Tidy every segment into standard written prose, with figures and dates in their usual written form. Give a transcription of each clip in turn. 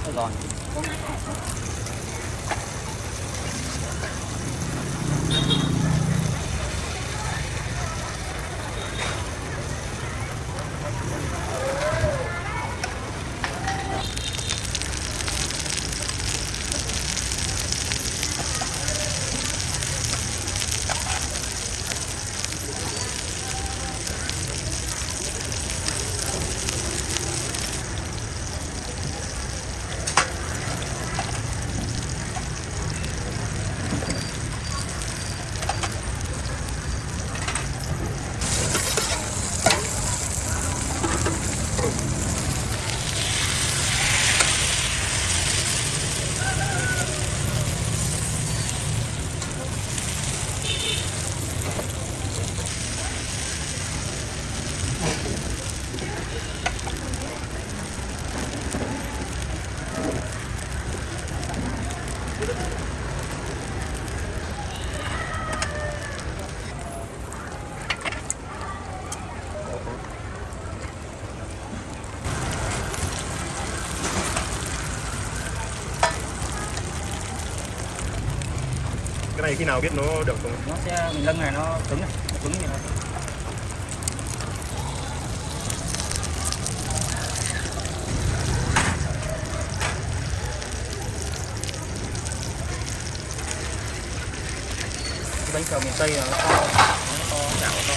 Sài Gòn. Cái này khi nào biết nó được không? Nó sẽ mình lưng này nó cứng như này. Cái bánh xèo miền Tây là nó to, chảo to.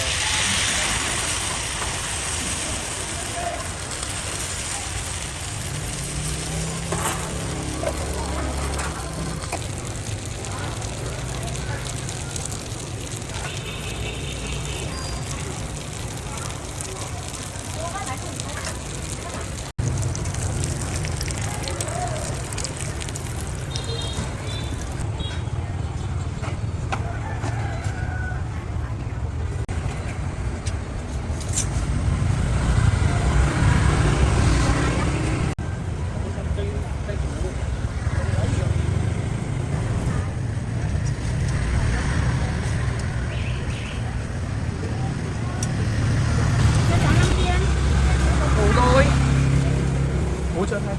Hỗ trợ hay?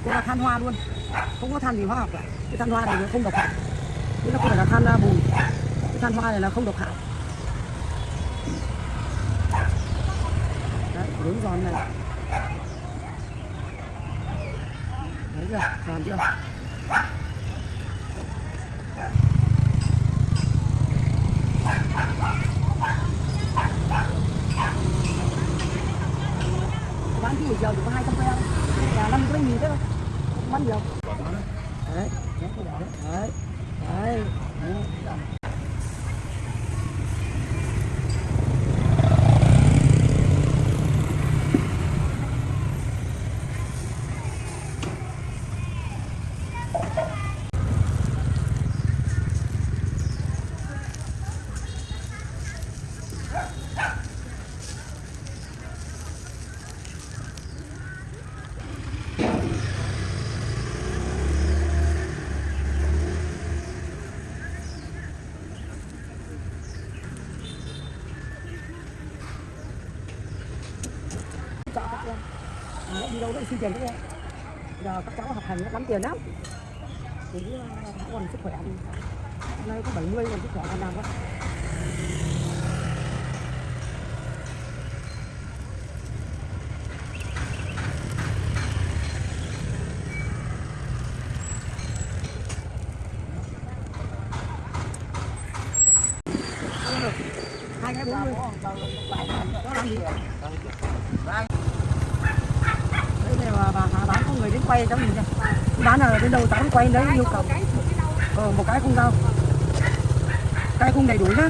Đây là than hoa luôn, không có than gì hóa học cả. Cái than hoa này nó không độc hại, chứ nó không phải là than bùn. Cái than hoa này là không độc hại. Đấy, nướng giòn này. Đấy chưa, giòn chưa? Bán cái buổi chiều chỉ có 200 que, là 50 cái bánh mì thế thôi, không bán nhiều. Đấy, đấy, đấy, đấy. cho các em đi đâu đấy xin tiền các em. Giờ các cháu học hành nó lắm tiền lắm thì còn sức khỏe thì hôm nay có 70 còn sức khỏe còn làm quá. Hai cái 40 có làm gì đây này mà bà bán có người đến quay cháu nhìn nha, bán là đến đầu cháu quay đấy yêu cầu một cái không đâu, cái không đầy đủ nhá.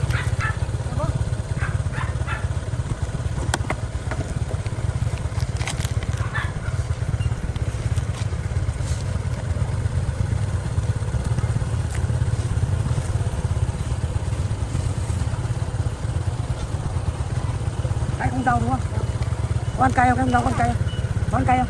Cái không rau đúng không? Có ăn cay không? Cái không rau có ăn cay không? Có ăn cay không?